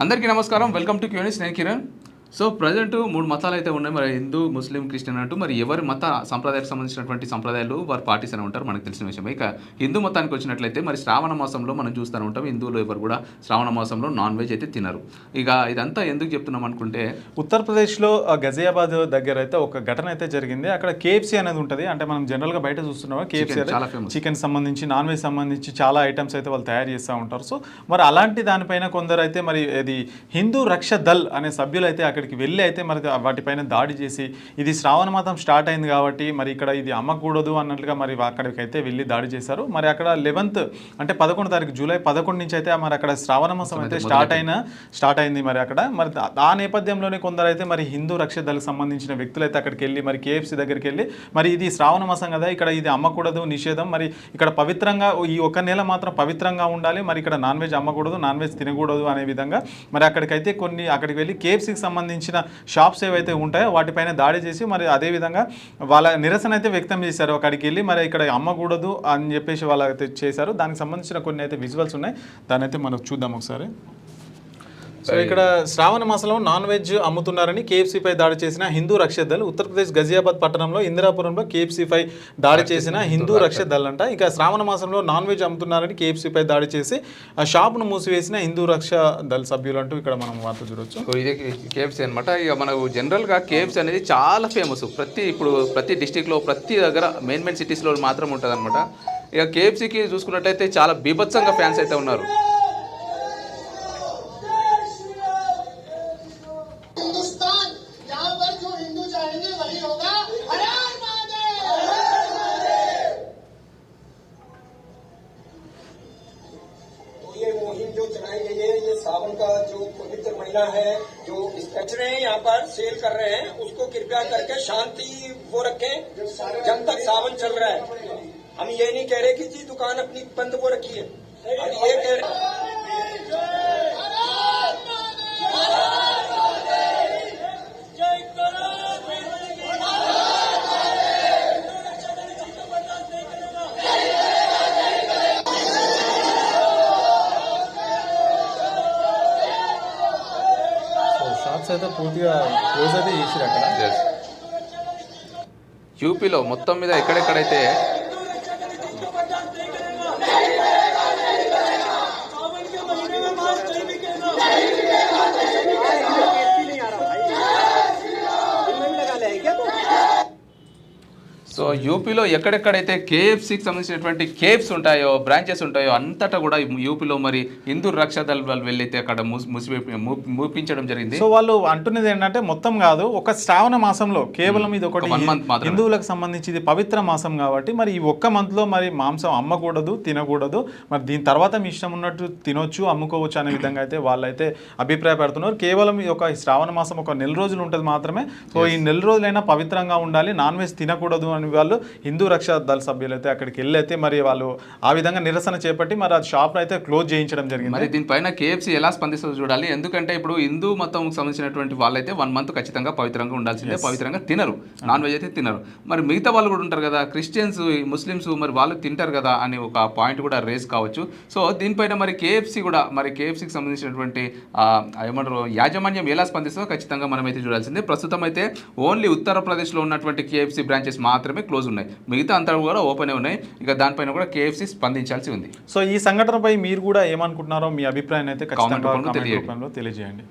అందరికీ నమస్కారం. Welcome to QNS. నేను కిరణ్. సో ప్రజెంట్ 3 మతాలు అయితే ఉన్నాయి. మరి హిందూ, ముస్లిం, క్రిస్టియన్ అంటూ మరి ఎవరి మత సంప్రదాయాలకు సంబంధించినటువంటి సంప్రదాయాలు వారు పాటిస్తూనే ఉంటారు, మనకు తెలిసిన విషయం. ఇక హిందూ మతానికి వచ్చినట్లయితే మరి శ్రావణ మాసంలో మనం చూస్తూనే ఉంటాం, హిందువులు ఎవరు కూడా శ్రావణ మాసంలో నాన్ వెజ్ అయితే తినరు. ఇక ఇదంతా ఎందుకు చెప్తున్నాం అనుకుంటే, ఉత్తరప్రదేశ్లో గజియాబాద్ దగ్గర అయితే ఒక ఘటన అయితే జరిగింది. అక్కడ కేఎఫ్సీ అనేది ఉంటుంది. అంటే మనం జనరల్గా బయట చూస్తున్నాం కేఎఫ్సీ చాలా ఫేమస్. చికెన్ సంబంధించి, నాన్ వెజ్ సంబంధించి చాలా ఐటమ్స్ అయితే వాళ్ళు తయారు చేస్తూ ఉంటారు. సో మరి అలాంటి దానిపైన కొందరు అయితే మరి ఇది హిందూ రక్ష దళ్ అనే సభ్యులు అయితే అక్కడికి వెళ్ళి అయితే మరి వాటిపైన దాడి చేసి, ఇది శ్రావణ మాసం స్టార్ట్ అయింది కాబట్టి మరి ఇక్కడ ఇది అమ్మకూడదు అన్నట్లుగా మరి అక్కడికి అయితే వెళ్ళి దాడి చేశారు. మరి అక్కడ 11th అంటే 11 తారీఖు జూలై 11 నుంచి అయితే మరి అక్కడ శ్రావణ మాసం అయితే స్టార్ట్ అయింది. మరి అక్కడ మరి ఆ నేపథ్యంలోనే కొందరు అయితే మరి హిందూ రక్ష దళకు సంబంధించిన వ్యక్తులు అయితే అక్కడికి వెళ్ళి మరి కేఎఫ్సీ దగ్గరికి వెళ్ళి, మరి ఇది శ్రావణ మాసం కదా, ఇక్కడ ఇది అమ్మకూడదు, నిషేధం, మరి ఇక్కడ పవిత్రంగా ఈ ఒక నెల మాత్రం పవిత్రంగా ఉండాలి, మరి ఇక్కడ నాన్ వెజ్ అమ్మకూడదు, నాన్ వెజ్ తినకూడదు అనే విధంగా మరి అక్కడికైతే అక్కడికి వెళ్ళి కేఎఫ్సీకి సంబంధించిన షాప్స్ ఏవైతే ఉంటాయో వాటిపైన దాడి చేసి మరి అదేవిధంగా వాళ్ళ నిరసన అయితే వ్యక్తం చేశారు. అక్కడికి వెళ్ళి మరి ఇక్కడ అమ్మకూడదు అని చెప్పేసి వాళ్ళు అయితే చేశారు. దానికి సంబంధించిన కొన్ని అయితే విజువల్స్ ఉన్నాయి, దాని అయితే మనం చూద్దాం ఒకసారి. సో ఇక్కడ శ్రావణ మాసంలో నాన్ వెజ్ అమ్ముతున్నారని కేఎఫ్సీపై దాడి చేసిన హిందూ రక్ష దళ్. ఉత్తరప్రదేశ్ గజియాబాద్ పట్టణంలో ఇందిరాపురంలో కేఎఫ్సీపై దాడి చేసిన హిందూ రక్ష దళ్ అంట. ఇక శ్రావణ మాసంలో నాన్ వెజ్ అమ్ముతున్నారని కేఎఫ్సీపై దాడి చేసి ఆ షాప్ను మూసివేసిన హిందూ రక్ష దళ్ సభ్యులు అంటూ ఇక్కడ మనం వార్త చూడొచ్చు. ఇది కేఎఫ్సీ అనమాట. ఇక మనకు జనరల్గా కేఎఫ్సీ అనేది చాలా ఫేమస్. ప్రతి డిస్టిక్లో ప్రతి దగ్గర మెయిన్ సిటీస్లో మాత్రం ఉంటుంది అనమాట. ఇక కేఎఫ్సీకి చూసుకున్నట్లయితే చాలా బీభత్సంగా ఫ్యాన్స్ అయితే ఉన్నారు. जो चलाई गई है, ये सावन का जो पवित्र महीना है, जो कचरे यहाँ पर सेल कर रहे हैं, उसको कृपया करके शांति वो रखें जब तक सावन चल रहा है. हम ये नहीं कह रहे कि जी दुकान अपनी बंद वो रखी है, हम ये कह रहे అయితే పూర్తిగా క్లోజ్ అయితే చేసిరు అక్కడ. యూపీలో మొత్తం మీద ఎక్కడెక్కడైతే సో యూపీలో ఎక్కడెక్కడైతే కేఎఫ్సీకి సంబంధించినటువంటి కేఫ్స్ ఉంటాయో, బ్రాంచెస్ ఉంటాయో అంతటా కూడా యూపీలో మరి హిందూ రక్షా దళ్ వాళ్ళు వెళ్ళైతే అక్కడ మూపించడం జరిగింది. సో వాళ్ళు అంటున్నది ఏంటంటే మొత్తం కాదు, ఒక శ్రావణ మాసంలో కేవలం ఇది ఒకటి హిందువులకు సంబంధించి ఇది పవిత్ర మాసం కాబట్టి మరి ఈ ఒక్క మంత్లో మరి మాంసం అమ్మకూడదు, తినకూడదు, మరి దీని తర్వాత మీ ఇష్టం ఉన్నట్టు తినొచ్చు, అమ్ముకోవచ్చు అనే విధంగా అయితే వాళ్ళైతే అభిప్రాయపడుతున్నారు. కేవలం ఈ ఒక శ్రావణ మాసం ఒక నెల రోజులు ఉంటుంది మాత్రమే. సో ఈ నెల రోజులైనా పవిత్రంగా ఉండాలి, నాన్ వెజ్ తినకూడదు అని వాళ్ళు హిందూ రక్షా దళ సభ్యులు అయితే అక్కడికి వెళ్ళి అయితే మరి వాళ్ళు ఆ విధంగా నిరసన చేపట్టి మరి ఆ షాప్ అయితే క్లోజ్ చేయించడం జరిగింది. మరి దీనిపైన కేఎఫ్సీ ఎలా స్పందిస్తుందో చూడాలి. ఎందుకంటే ఇప్పుడు హిందూ మతం సంబంధించినటువంటి వాళ్ళైతే 1 month ఖచ్చితంగా పవిత్రంగా ఉండాల్సిందే, పవిత్రంగా తినరు, నాన్ వెజ్ అయితే తినరు. మరి మిగతా వాళ్ళు కూడా ఉంటారు కదా, క్రిస్టియన్స్, ముస్లిమ్స్, మరి వాళ్ళు తింటారు కదా అని ఒక పాయింట్ కూడా రేస్ కావచ్చు. సో దీనిపైన మరి కేఎఫ్సీ కూడా మరి కేఎఫ్సీకి సంబంధించినటువంటి ఏమంటారు యాజమాన్యం ఎలా స్పందిస్తుందో ఖచ్చితంగా మనం అయితే చూడాల్సిందే. ప్రస్తుతం అయితే ఓన్లీ ఉత్తరప్రదేశ్లో ఉన్నటువంటి కేఎఫ్సీ బ్రాంచెస్ మాత్రమే క్లోజ్ ఉన్నాయి, మిగతా అంతా కూడా ఓపెన్ ఉన్నాయి. ఇక దానిపైన కూడా కేఎఫ్సీ స్పందించాల్సి ఉంది. సో ఈ సంఘటనపై మీరు కూడా ఏమనుకుంటున్నారో మీ అభిప్రాయాన్ని అయితే ఖచ్చితంగా కామెంట్ రూపంలో తెలియజేయండి.